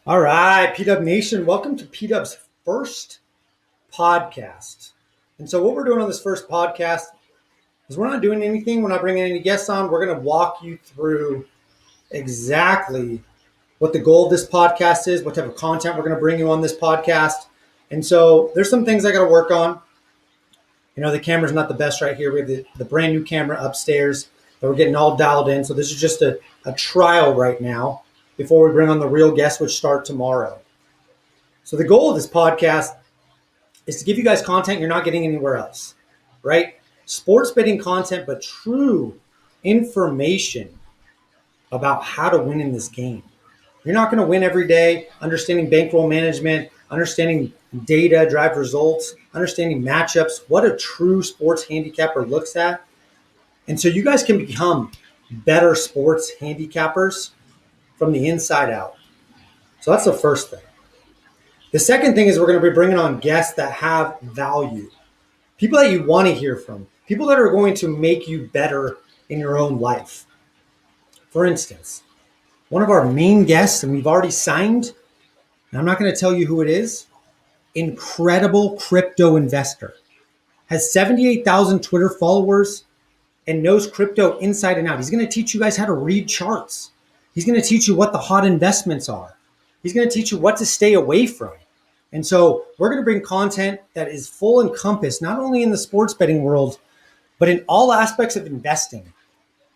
All right, Pdub Nation, welcome to Pdub's first podcast. And so what we're doing on this first podcast is we're not doing anything. We're not bringing any guests on. We're going to walk you through exactly what the goal of this podcast is, what type of content we're going to bring you on this podcast. And so there's some things I got to work on. You know, the camera's not the best right here. We have the brand new camera upstairs that we're getting all dialed in. So this is just a trial right now before we bring on the real guests, which start tomorrow. So the goal of this podcast is to give you guys content you're not getting anywhere else, right? Sports betting content, but true information about how to win in this game. You're not going to win every day. Understanding bankroll management, understanding data, drive results, understanding matchups, what a true sports handicapper looks at. And so you guys can become better sports handicappers from the inside out. So that's the first thing. The second thing is we're going to be bringing on guests that have value, people that you want to hear from, people that are going to make you better in your own life. For instance, one of our main guests, and we've already signed, and I'm not going to tell you who it is, incredible crypto investor, has 78,000 Twitter followers and knows crypto inside and out. He's going to teach you guys how to read charts. He's going to teach you what the hot investments are. He's going to teach you what to stay away from. And so we're going to bring content that is full encompass, not only in the sports betting world, but in all aspects of investing.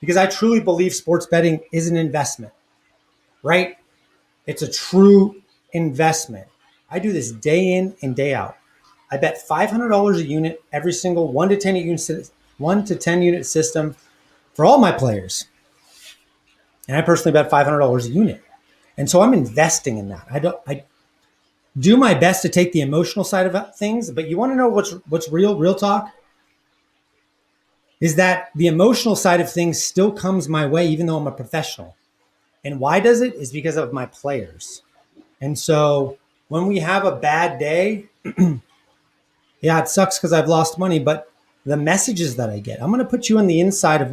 Because I truly believe sports betting is an investment, right? It's a true investment. I do this day in and day out. I bet $500 a unit every single 1 to 10 unit system for all my players. And I personally bet $500 a unit. And so I'm investing in that. I do my best to take the emotional side of things, but you want to know what's real talk? Is that the emotional side of things still comes my way even though I'm a professional. And why does it? Is because of my players. And so when we have a bad day, yeah, it sucks because I've lost money, but the messages that I get, I'm going to put you on the inside of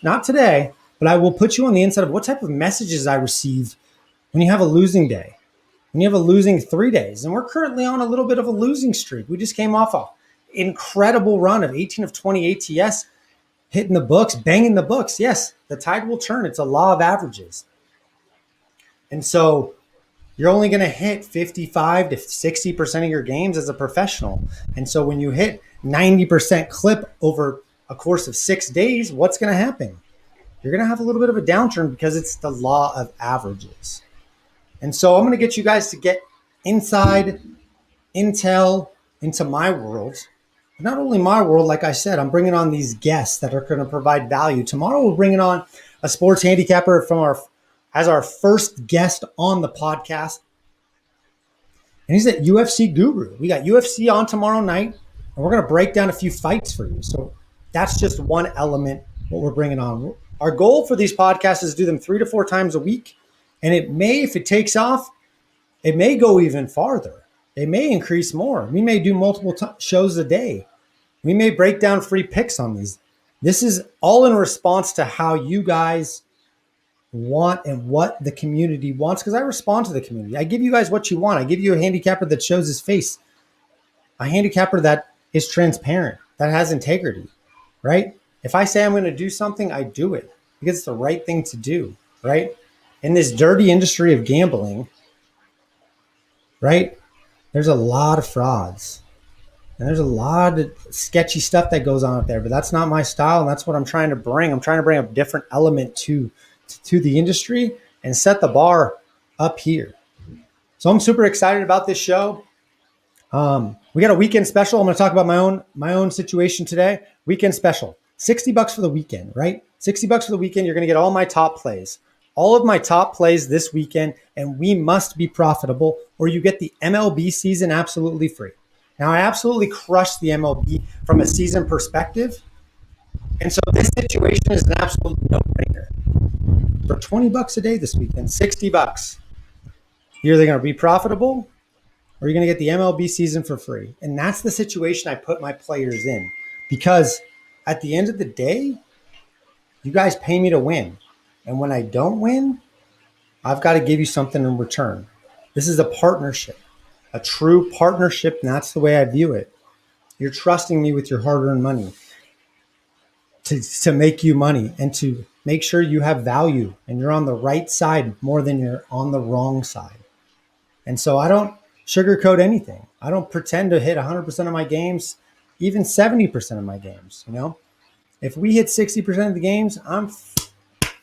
not today, but I will put you on the inside of what type of messages I receive when you have a losing day, when you have a losing 3 days. And we're currently on a little bit of a losing streak. We just came off an incredible run of 18 of 20 ATS, hitting the books, banging the books. Yes, the tide will turn. It's a law of averages. And so you're only going to hit 55 to 60% of your games as a professional. And so when you hit 90% clip over a course of 6 days, what's going to happen? You're going to have a little bit of a downturn because it's the law of averages. And so I'm going to get you guys to get inside intel into my world. Not only my world, like I said, I'm bringing on these guests that are going to provide value. Tomorrow we're bringing on a sports handicapper as our first guest on the podcast. And he's a UFC guru. We got UFC on tomorrow night, and we're going to break down a few fights for you. So that's just one element what we're bringing on. Our goal for these podcasts is to do them 3 to 4 times a week. And it may, if it takes off, it may go even farther. It may increase more. We may do multiple shows a day. We may break down free picks on these. This is all in response to how you guys want and what the community wants, because I respond to the community. I give you guys what you want. I give you a handicapper that shows his face, a handicapper that is transparent, that has integrity, right? If I say I'm going to do something, I do it because it's the right thing to do, right? In this dirty industry of gambling, right, there's a lot of frauds and there's a lot of sketchy stuff that goes on out there, but that's not my style. And that's what I'm trying to bring. I'm trying to bring a different element to the industry and set the bar up here. So I'm super excited about this show. We got a weekend special. I'm going to talk about my own situation today. Weekend special, $60 for the weekend, right? $60 for the weekend. You're going to get all my top plays, all of my top plays this weekend, and we must be profitable or you get the MLB season absolutely free. Now, I absolutely crushed the MLB from a season perspective. And so this situation is an absolute no-brainer. For $20 a day this weekend, $60. You're either going to be profitable or you're going to get the MLB season for free. And that's the situation I put my players in, because at the end of the day, you guys pay me to win. And when I don't win, I've got to give you something in return. This is a partnership, a true partnership, and that's the way I view it. You're trusting me with your hard-earned money to make you money and to make sure you have value and you're on the right side more than you're on the wrong side. And so I don't sugarcoat anything. I don't pretend to hit 100% of my games, even 70% of my games. If we hit 60% of the games, I'm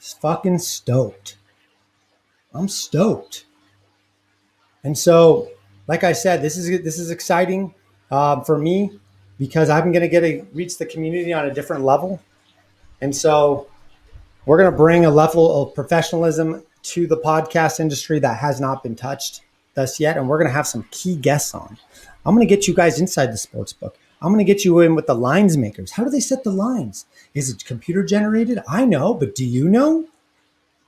fucking stoked. I'm stoked. And so, like I said, this is exciting for me because I'm going to reach the community on a different level. And so we're going to bring a level of professionalism to the podcast industry that has not been touched thus yet. And we're going to have some key guests on. I'm going to get you guys inside the sports book. I'm going to get you in with the lines makers. How do they set the lines? Is it computer generated? I know, but do you know?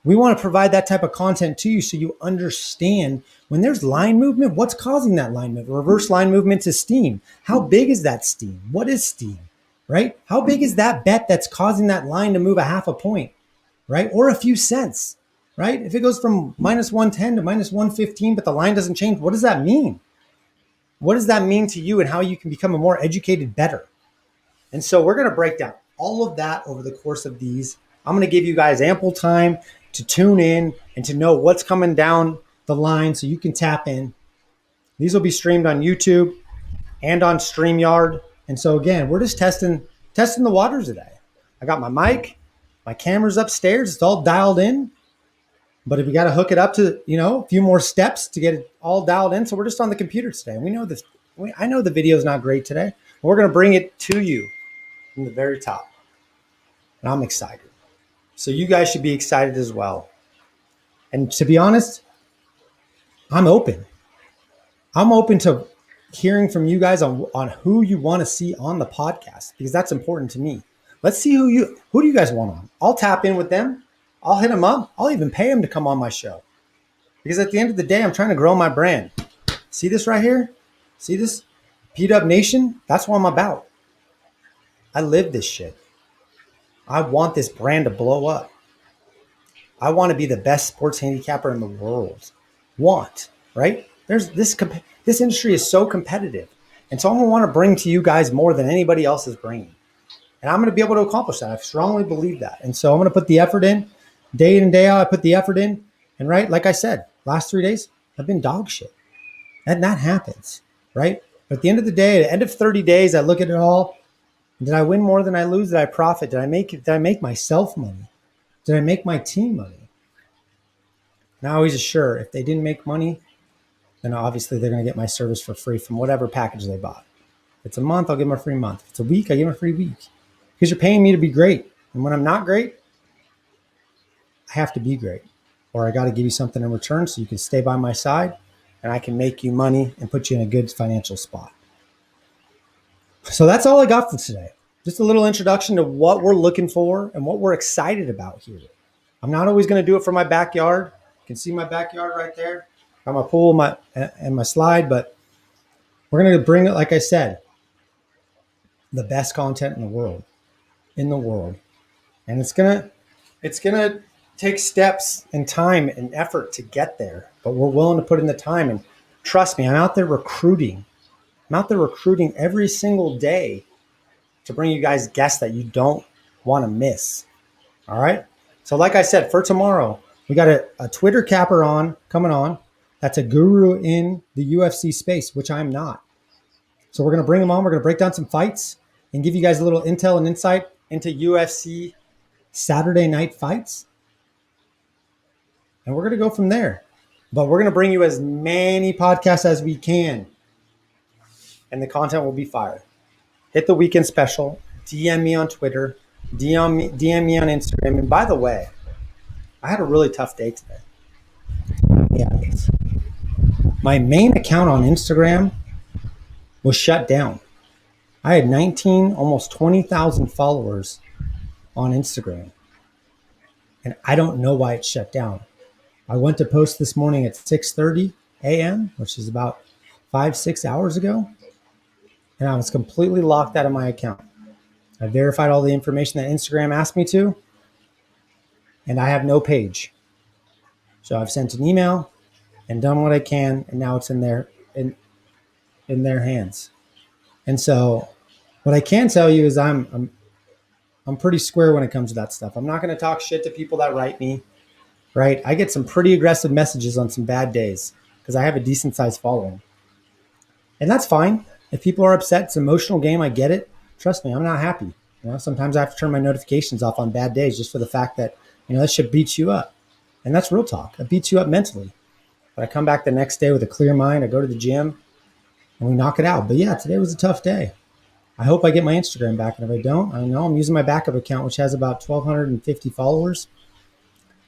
We want to provide that type of content to you so you understand when there's line movement, what's causing that line movement? Reverse line movement to steam. How big is that steam? What is steam, right? How big is that bet that's causing that line to move a half a point, right? Or a few cents, right? If it goes from minus 110 to minus 115, but the line doesn't change, what does that mean? What does that mean to you and how you can become a more educated bettor? And so we're going to break down all of that over the course of these. I'm going to give you guys ample time to tune in and to know what's coming down the line so you can tap in. These will be streamed on YouTube and on StreamYard. And so again, we're just testing the waters today. I got my mic, my camera's upstairs, it's all dialed in. But if we got to hook it up to, a few more steps to get it all dialed in. So we're just on the computer today. And we know this. I know the video is not great today. But we're going to bring it to you from the very top. And I'm excited. So you guys should be excited as well. And to be honest, I'm open. I'm open to hearing from you guys on who you want to see on the podcast because that's important to me. Let's see who do you guys want on? I'll tap in with them. I'll hit them up. I'll even pay them to come on my show. Because at the end of the day, I'm trying to grow my brand. See this right here? See this? Pdub Nation? That's what I'm about. I live this shit. I want this brand to blow up. I want to be the best sports handicapper in the world. Right? This industry is so competitive. And so I'm going to want to bring to you guys more than anybody else is bringing. And I'm going to be able to accomplish that. I strongly believe that. And so I'm going to put the effort in. Day in and day out, I put the effort in. And right, like I said, last 3 days, I've been dog shit. And that happens, right? But at the end of the day, at the end of 30 days, I look at it all. Did I win more than I lose? Did I profit? Did I make myself money? Did I make my team money? Now, I always assure if they didn't make money, then obviously they're going to get my service for free from whatever package they bought. If it's a month, I'll give them a free month. If it's a week, I give them a free week. Because you're paying me to be great. And when I'm not great, I have to be great. Or I got to give you something in return so you can stay by my side and I can make you money and put you in a good financial spot. So that's all I got for today. Just a little introduction to what we're looking for and what we're excited about here. I'm not always going to do it from my backyard. You can see my backyard right there. Got my pool and my slide, but we're going to bring it, like I said, the best content in the world. And it's going to take steps and time and effort to get there, but we're willing to put in the time. And trust me, I'm out there recruiting. Every single day to bring you guys guests that you don't want to miss. All right. So like I said, for tomorrow, we got a Twitter capper coming on. That's a guru in the UFC space, which I'm not. So we're going to bring him on. We're going to break down some fights and give you guys a little intel and insight into UFC Saturday night fights. And we're going to go from there. But we're going to bring you as many podcasts as we can. And the content will be fire. Hit the weekend special. DM me on Twitter. DM me on Instagram. And by the way, I had a really tough day today. Yeah. My main account on Instagram was shut down. I had 19, almost 20,000 followers on Instagram. And I don't know why it's shut down. I went to post this morning at 6:30 a.m., which is about 5-6 hours ago. And I was completely locked out of my account. I verified all the information that Instagram asked me to. And I have no page. So I've sent an email and done what I can, and now it's in their hands. And so what I can tell you is I'm pretty square when it comes to that stuff. I'm not going to talk shit to people that write me, right? I get some pretty aggressive messages on some bad days because I have a decent sized following. And that's fine. If people are upset, it's an emotional game. I get it. Trust me, I'm not happy. Sometimes I have to turn my notifications off on bad days just for the fact that, that shit beats you up. And that's real talk. It beats you up mentally. But I come back the next day with a clear mind. I go to the gym and we knock it out. But yeah, today was a tough day. I hope I get my Instagram back. And if I don't, I know I'm using my backup account, which has about 1,250 followers.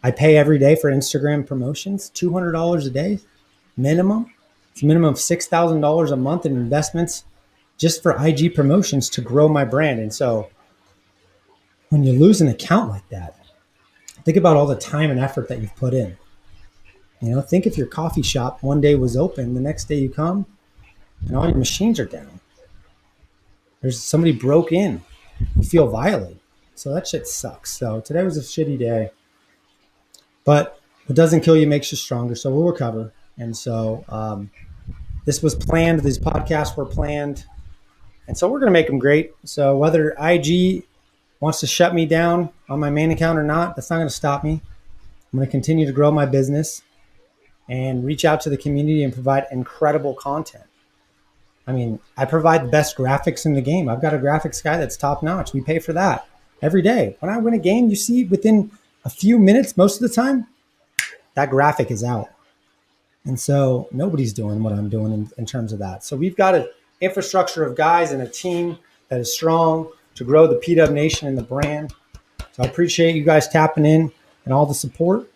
I pay every day for Instagram promotions, $200 a day minimum. It's a minimum of $6,000 a month in investments just for IG promotions to grow my brand. And so when you lose an account like that, think about all the time and effort that you've put in. Think if your coffee shop one day was open, the next day you come and all your machines are down. There's somebody broke in. You feel violated. So that shit sucks. So today was a shitty day. But what doesn't kill you makes you stronger. So we'll recover. And so this was planned. These podcasts were planned. And so we're going to make them great. So whether IG wants to shut me down on my main account or not, that's not going to stop me. I'm going to continue to grow my business and reach out to the community and provide incredible content. I mean, I provide the best graphics in the game. I've got a graphics guy that's top notch. We pay for that every day. When I win a game, you see within a few minutes, most of the time, that graphic is out. And so nobody's doing what I'm doing in terms of that. So we've got an infrastructure of guys and a team that is strong to grow the Pdub Nation and the brand. So I appreciate you guys tapping in and all the support.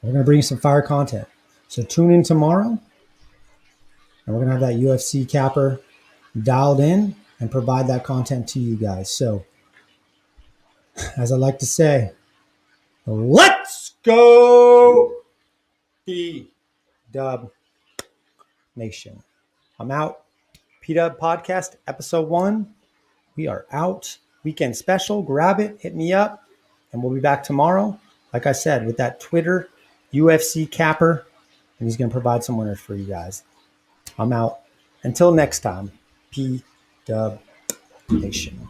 We're going to bring you some fire content. So tune in tomorrow. And we're going to have that UFC capper dialed in and provide that content to you guys. So, as I like to say, let's go Pdub Nation. I'm out. Pdub Podcast, episode 1. We are out. Weekend special. Grab it. Hit me up. And we'll be back tomorrow, like I said, with that Twitter UFC capper. And he's going to provide some winners for you guys. I'm out. Until next time, Pdub Nation.